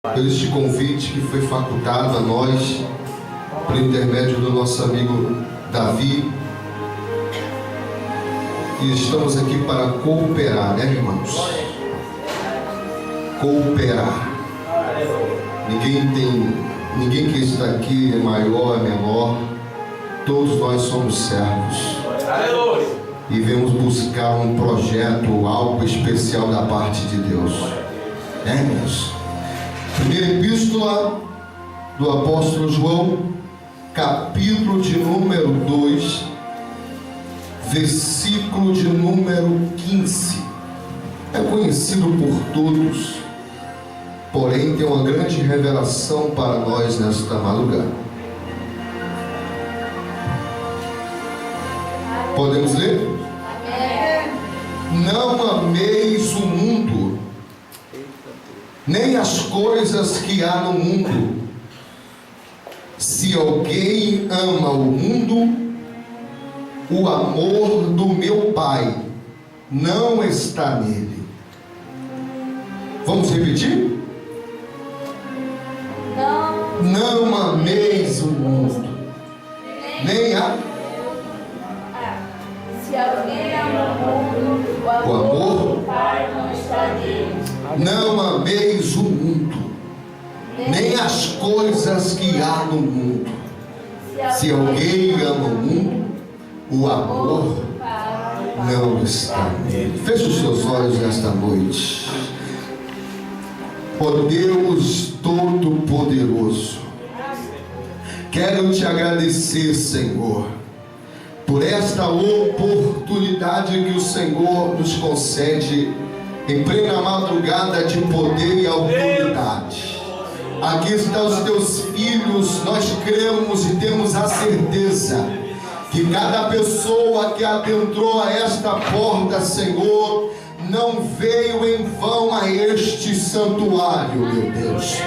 Por este convite que foi facultado a nós, por intermédio do nosso amigo Davi. E estamos aqui para cooperar, né, irmãos? Cooperar. Ninguém que está aqui é maior, é menor. Todos nós somos servos. E viemos buscar um projeto, algo especial da parte de Deus. É, irmãos? Primeira epístola do apóstolo João, capítulo de número 2, versículo de número 15. É conhecido por todos, porém tem uma grande revelação para nós nesta madrugada. Podemos ler? Não ameis o mundo, nem as coisas que há no mundo. Se alguém ama o mundo, o amor do meu Pai não está nele. Vamos repetir? Não ameis o mundo, nem a... Se alguém ama o mundo, o amor do Pai não está nele. Não ameis o mundo, nem as coisas que há no mundo. Se alguém ama o mundo, o amor não está nele. Feche os seus olhos nesta noite. Ó Deus Todo-Poderoso, quero te agradecer, Senhor, por esta oportunidade que o Senhor nos concede em plena madrugada de poder e autoridade. Aqui estão os teus filhos. Nós cremos e temos a certeza que cada pessoa que adentrou a esta porta, Senhor, não veio em vão a este santuário, meu Deus.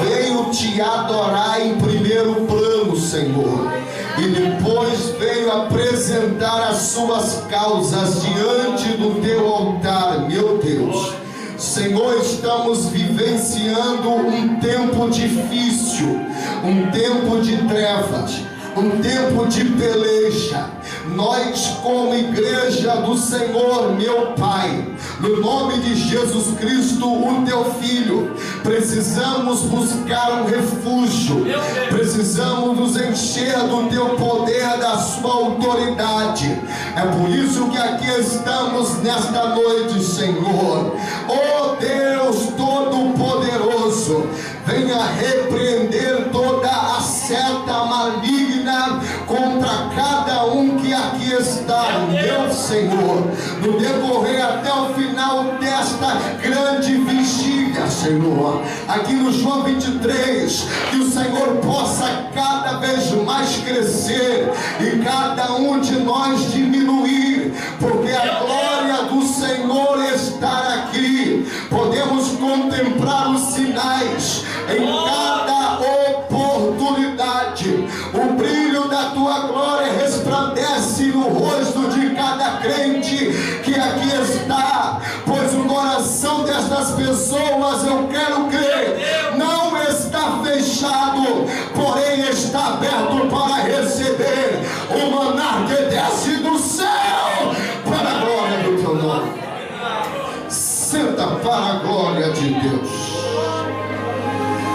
Veio te adorar em primeiro plano, Senhor, e depois veio apresentar as suas causas diante do teu altar, meu Deus. Senhor, estamos vivenciando um tempo difícil, um tempo de trevas, um tempo de peleja. Nós, como igreja do Senhor, meu Pai, no nome de Jesus Cristo, o teu Filho, precisamos buscar um refúgio, precisamos nos encher do teu poder, da sua autoridade. É por isso que aqui estamos nesta noite, Senhor. Oh Deus Todo-Poderoso, venha repreender toda a seta maligna contra cada um que aqui está, meu Senhor, no decorrer até o final desta grande vigília, Senhor, aqui no João 23, que o Senhor possa cada vez mais crescer e cada um de nós diminuir, porque a glória do Senhor está aqui. Podemos contemplar os sinais em cada oportunidade. O brilho da tua glória resplandece no rosto de cada crente que aqui está, pois o coração destas pessoas, eu quero crer, não está fechado, porém está aberto para receber o maná que desce do céu para a glória do teu nome. Senta para a glória de Deus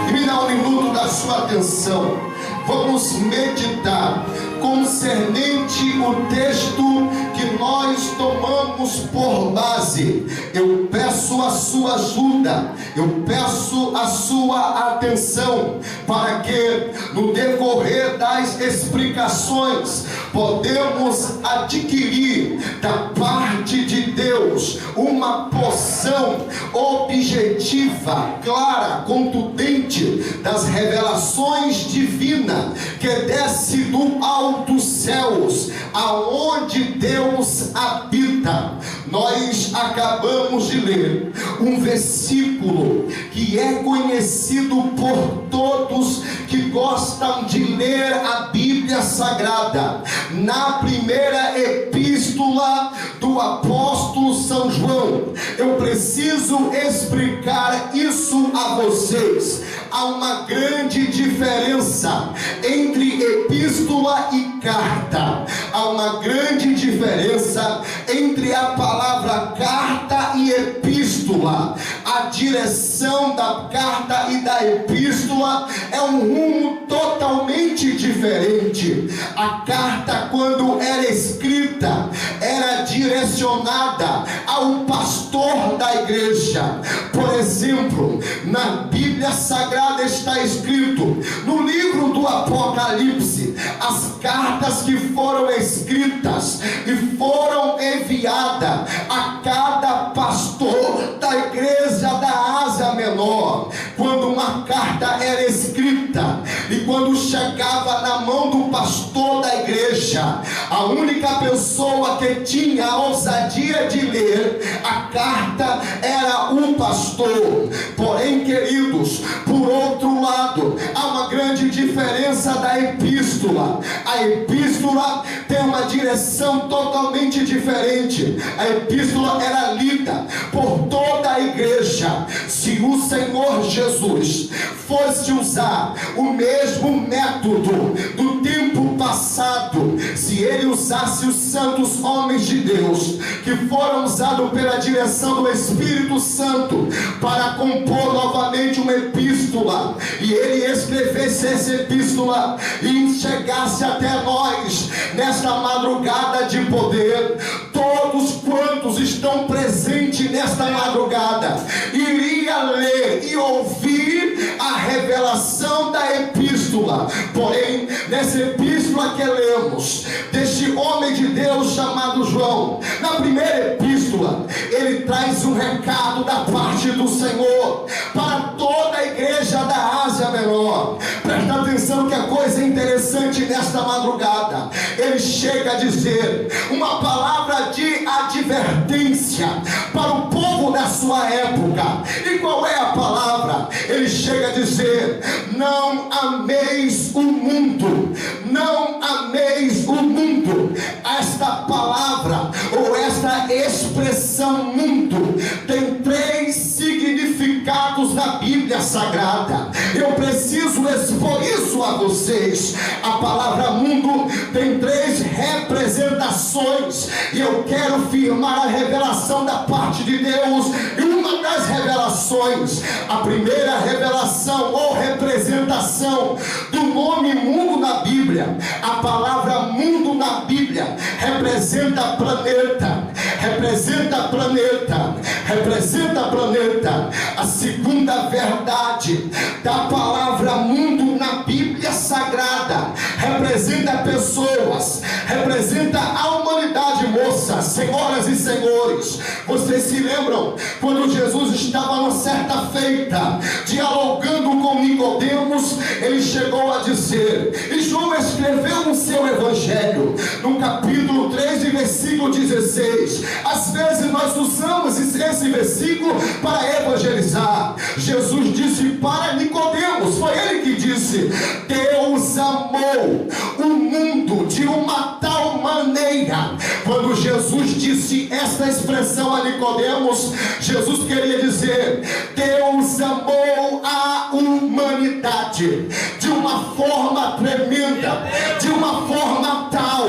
e me dá um minuto da sua atenção. Vamos meditar concernente o texto que nós tomamos por base. Eu peço a sua ajuda, eu peço a sua atenção, para que no decorrer das explicações podemos adquirir da parte de Deus uma porção objetiva, clara, contundente das revelações divinas que desce do alto céus, aonde Deus habita. Nós acabamos de ler um versículo que é conhecido por todos que gostam de ler a Bíblia Bíblia Sagrada, na primeira epístola do apóstolo São João. Eu preciso explicar isso a vocês. Há uma grande diferença entre epístola e carta. Há uma grande diferença entre a palavra carta e epístola. A direção da carta e da epístola é um rumo totalmente diferente. A carta, quando era escrita, era direcionada ao pastor da igreja. Por exemplo, na Bíblia Sagrada está escrito, no livro do Apocalipse, as cartas que foram escritas e foram enviadas a cada pastor da igreja da Ásia Menor. Quando uma carta era escrita e quando chegava na mão do pastor da igreja, a única pessoa que tinha a ousadia de ler a carta era o pastor. Porém, queridos, por outro lado, há uma grande diferença da epístola. A epístola tem uma direção totalmente diferente. A epístola era lida por toda a igreja. Se o Senhor Jesus fosse usar o mesmo método do tempo passado, se ele usasse os santos homens de Deus que foram usados pela direção do Espírito Santo para compor novamente uma epístola, e ele escrevesse essa epístola e chegasse até nós nesta madrugada de poder, todos quantos estão presentes nesta madrugada iria ler e ouvir a revelação da epístola. Porém, nessa epístola que lemos deste homem de Deus chamado João, na primeira epístola, ele traz um recado da parte do Senhor para toda a igreja da Ásia Menor. Presta atenção que a coisa é interessante nesta madrugada. Ele chega a dizer uma palavra de advertência para o povo da sua época. E qual é a palavra? Ele chega a dizer: não ameis o mundo, não ameis o mundo. Esta palavra ou esta expressão mundo tem 3 significados na Bíblia Sagrada. Eu preciso expor isso a vocês. A palavra mundo tem 3 representações e eu quero firmar a revelação da parte de Deus. E uma das revelações, a primeira revelação ou representação do nome mundo na Bíblia, a palavra mundo na Bíblia representa planeta, representa planeta, representa planeta. A segunda verdade da palavra mundo na Bíblia Sagrada representa pessoas, representa a humanidade. Moças, senhoras e senhores, vocês se lembram quando Jesus estava numa certa feita dialogando com Nicodemos? Ele chegou a dizer, e João escreveu no seu evangelho, no capítulo 3 e versículo 16, às vezes nós usamos esse versículo para evangelizar. Jesus disse para Nicodemos, foi ele que disse: Deus amou o mundo de uma tal maneira. Quando Jesus disse esta expressão a Nicodemos, Jesus queria dizer: Deus amou a humanidade de uma forma tremenda, de uma forma tal,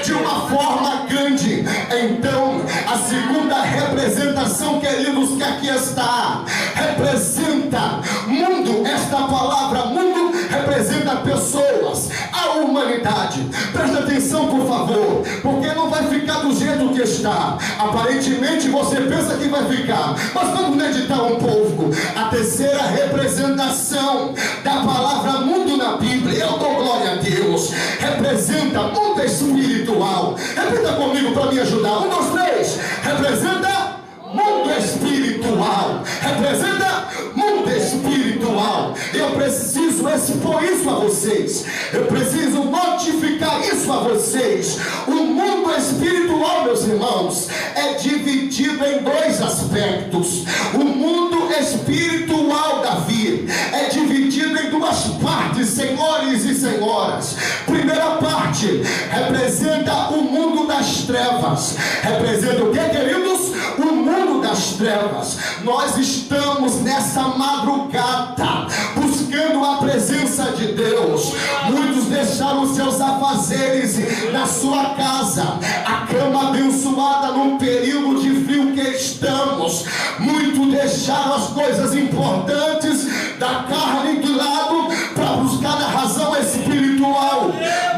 de uma forma grande. Então, a segunda representação, queridos, que aqui está, representa mundo. Esta palavra mundo representa pessoas, a humanidade. Presta atenção, por favor, porque não vai ficar do jeito que está. Aparentemente você pensa que vai ficar, mas vamos meditar um pouco. A terceira representação da palavra mundo na Bíblia, eu dou glória a Deus, representa mundo espiritual. Repita comigo para me ajudar. 1, 2, 3. Representa mundo espiritual. Representa mundo espiritual. Eu preciso expor isso a vocês. Eu preciso notificar isso a vocês. O mundo espiritual, meus irmãos, é dividido em 2 aspectos. O mundo espiritual, Davi, é dividido em 2 partes, senhores e senhoras. Primeira parte morte representa o mundo das trevas. Representa o que, queridos? O mundo das trevas. Nós estamos nessa madrugada buscando a presença de Deus. Muitos deixaram seus afazeres na sua casa, a cama abençoada num período de frio que estamos. Muitos deixaram as coisas importantes da carne de lado para buscar a razão espiritual.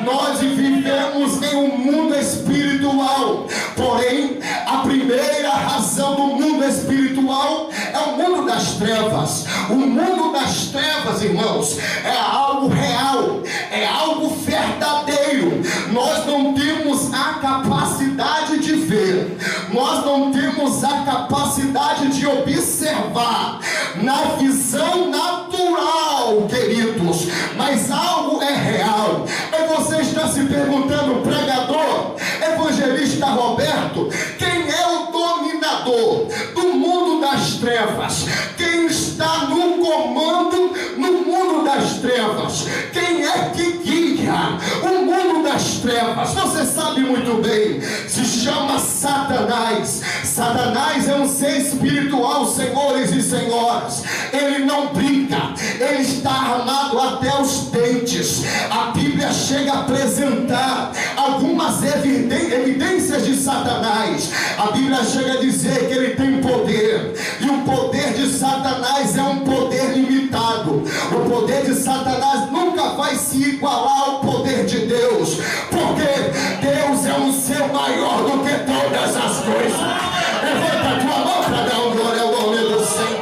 Nós vivemos em um mundo espiritual, porém a primeira razão do mundo espiritual é o mundo das trevas. O mundo das trevas, irmãos, é algo real, é algo verdadeiro. Nós não temos a capacidade de ver, nós não temos a capacidade de observar na visão natural, queridos, mas algo é real. E você está se perguntando, pregador, evangelista Roberto, quem é o dominador do mundo das trevas? Quem está no comando no mundo das trevas? Quem é que guia o mundo das trevas? Você sabe muito bem, se chama Satanás. Satanás é um ser espiritual, senhores e senhoras. Ele não brinca, ele está armado até os dentes. A Bíblia chega a apresentar algumas evidências de Satanás. A Bíblia chega a dizer que ele tem poder, e o poder de Satanás é um poder limitado. O poder de Satanás nunca vai se igualar ao poder de Deus, porque Deus é um ser maior do que todas as coisas. Levanta a tua mão para dar um glória ao nome do Senhor.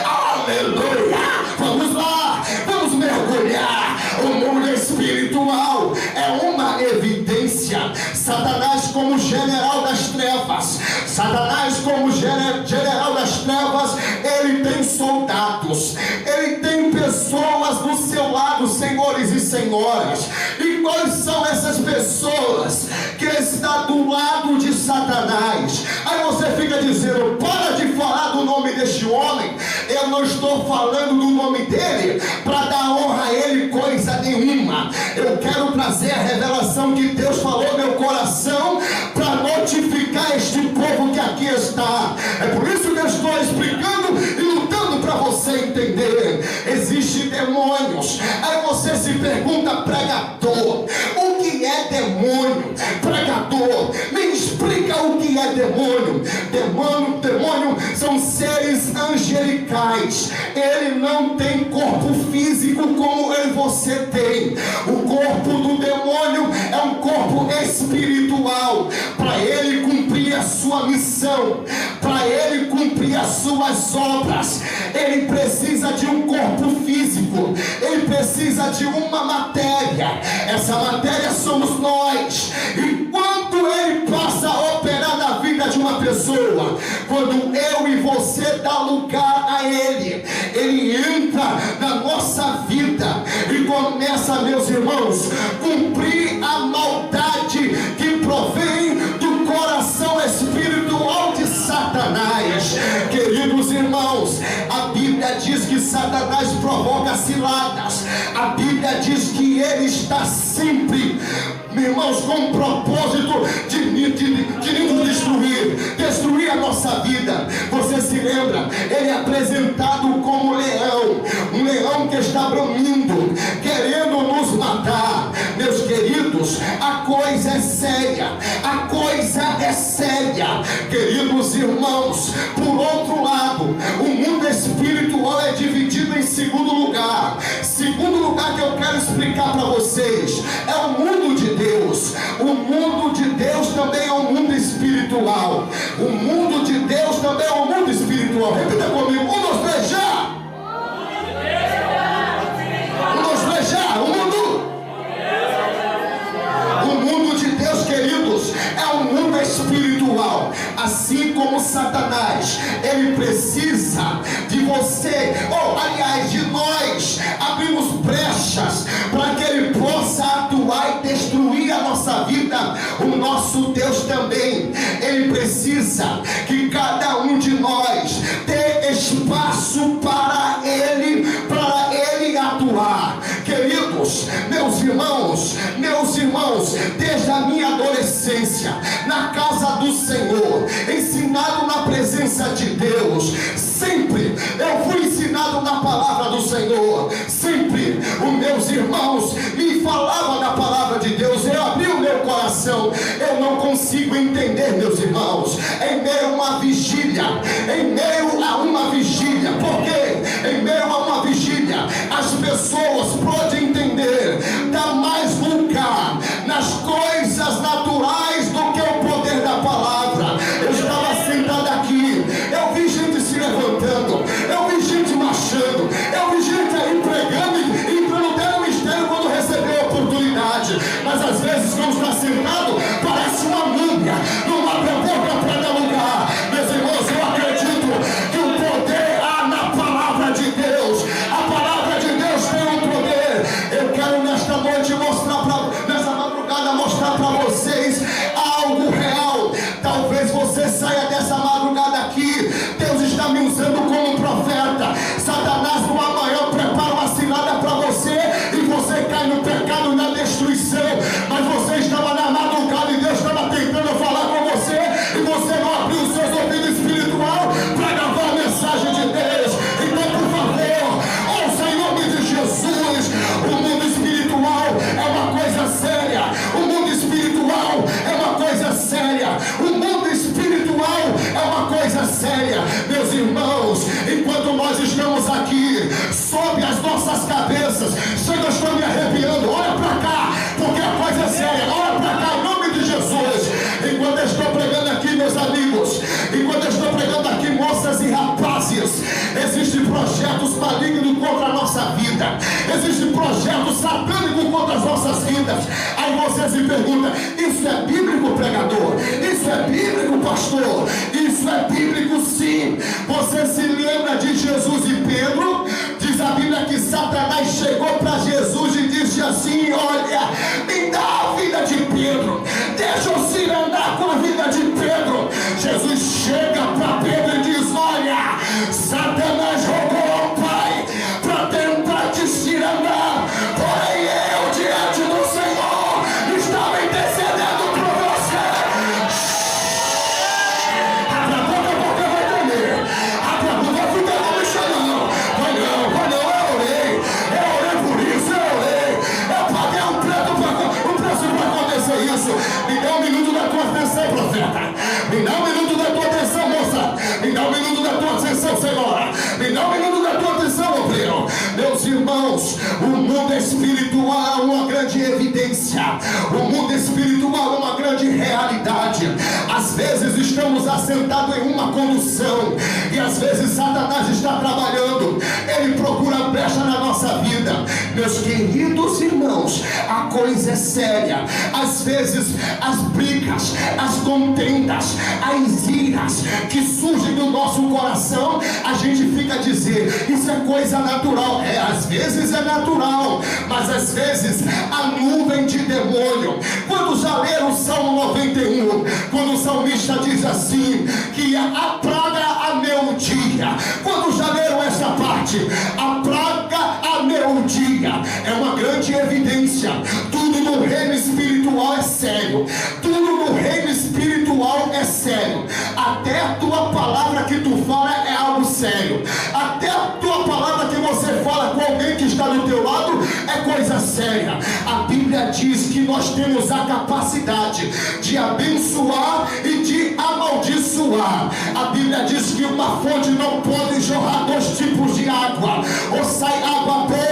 Aleluia! Vamos lá, vamos mergulhar. O mundo espiritual é uma evidência. Satanás como general das trevas, Satanás como general das trevas, ele tem soldados, ele tem pessoas do seu lado, senhores e senhoras. E quais são essas pessoas que estão do lado de Satanás? Aí você fica dizendo, para de falar do nome deste homem. Eu não estou falando do nome dele para dar honra a ele coisa nenhuma. Eu quero trazer a revelação que Deus falou no meu coração para notificar este povo que aqui está. É por isso que eu estou explicando e lutando para você entender. Existem demônios. Aí você se pergunta, pregador, o que é demônio? Pregador, me explica o que é demônio. Demônio são seres angelicais. Ele não tem corpo físico como eu e você tem. O corpo do demônio é um corpo espiritual. Para ele cumprir a sua missão, para ele cumprir as suas obras, ele precisa de um corpo físico, ele precisa de uma matéria. Essa matéria somos nós. E quando ele passa a operar na vida de uma pessoa, quando eu e você dá lugar a ele, ele entra na nossa vida e começa, meus irmãos, cumprir a maldade que provém do coração espiritual de Satanás. Queridos irmãos, a Bíblia diz que Satanás provoca ciladas. A Bíblia diz que ele está sempre, irmãos, com o propósito de nos destruir a nossa vida. Você se lembra? Ele é apresentado como leão, um leão que está bramindo, querendo nos matar. Meus queridos, a coisa é séria, a coisa é séria. Queridos irmãos, por outro lado, o mundo espiritual é dividido em segundo lugar. Segundo lugar que eu quero explicar para vocês é o mundo de Deus. O mundo de Deus também é um mundo espiritual. O mundo de Deus também é um mundo espiritual. Repita comigo, 1, 2, 3, já! 1, 2, 3, já! O mundo de Deus, queridos, é um mundo espiritual. Assim como Satanás, ele precisa de você, ou aliás, de nós, abrimos brechas para que ele possa atuar e destruir a nossa vida. O nosso Deus também, ele precisa que cada um de nós dê espaço para ele atuar. Queridos, meus irmãos, irmãos, desde a minha adolescência, na casa do Senhor, ensinado na presença de Deus, sempre eu fui ensinado na palavra do Senhor, sempre os meus irmãos me falavam da palavra de Deus, eu abri o meu coração. Eu não consigo entender, meus irmãos, em meio a uma vigília, porque em meio a uma vigília as pessoas podem entender, dá mais lugar nas coisas naturais do que o poder da palavra. Eu estava sentado aqui, eu vi gente se levantando, eu vi gente marchando, eu vi gente aí pregando e entrando até no mistério quando recebeu a oportunidade. Mas às vezes quando está sentado, parece uma múmia, não abre a boca para dar lugar. Meus irmãos, eu acredito que o poder há na palavra de Deus. A palavra de Deus tem um poder. Eu quero nesta noite nessa madrugada mostrar para vocês algo real. Talvez você saia dessa madrugada aqui, Deus está me usando como profeta. Satanás no amanhã prepara uma cilada para você e você cai no pecado e na destruição. Mas você estava na madrugada e Deus estava tentando falar com você e você não abriu os seus ouvidos espiritual para gravar a mensagem de Deus. Então, por favor, ouça em nome de Jesus. O mundo espiritual é uma coisa séria. O mundo espiritual é uma coisa séria. O mundo espiritual é uma coisa séria. Meus irmãos, enquanto nós estamos aqui, sobe as nossas cabeças. Chega, eu estou me arrepiando. Olha para cá, porque a coisa é séria. Olha para cá, em nome de Jesus. Enquanto eu estou pregando aqui, meus amigos, enquanto eu estou pregando aqui, moças e rapazes, existem projetos malignos contra a nossa vida, existem projetos satânicos contra as nossas vidas. Aí você se pergunta: isso é bíblico, pregador? Isso é bíblico, pastor? Isso é bíblico, sim. Você se lembra de Jesus e Pedro? Diz a Bíblia que Satanás chegou para Jesus e disse assim: olha, me dá a vida de Pedro, deixa eu se andar com a vida de Pedro. Jesus chega para Pedro e diz: olha, Satanás rogou ao Pai para tentar te cirandar, porém eu diante do Senhor estava intercedendo por você. Abre a boca porque eu vou comer. Abre a boca, fica não me chamando. Vai não, eu orei por isso, eu paguei um preço para acontecer isso. Me dá um minuto da tua atenção, profeta. Me dá um minuto da tua atenção, moça. Me dá um minuto da tua atenção, senhora. Me dá um minuto da tua atenção, obreiro. Meus irmãos, o mundo espiritual é uma grande evidência. O mundo espiritual é uma grande realidade. Às vezes estamos assentados em uma condução e às vezes Satanás está trabalhando. Ele procura brecha na nossa vida. Meus queridos irmãos, a coisa é séria. Às vezes as brigas, as contendas, as iras que surgem do nosso coração, a gente fica a dizer: isso é coisa natural. Às vezes é natural, mas às vezes a nuvem de demônio. Quando já leram o Salmo 91, quando o salmista diz assim, que a praga a meio-dia, quando já leram essa parte, a praga a meio-dia, é uma grande evidência. Tudo no reino espiritual é sério. Tudo no reino espiritual é sério. Até a tua palavra que tu fala é algo sério. Até a tua palavra que você fala com alguém que está do teu lado é coisa séria. A Bíblia diz que nós temos a capacidade de abençoar e de amaldiçoar. A Bíblia diz que uma fonte não pode jorrar dois tipos de água: ou sai água boa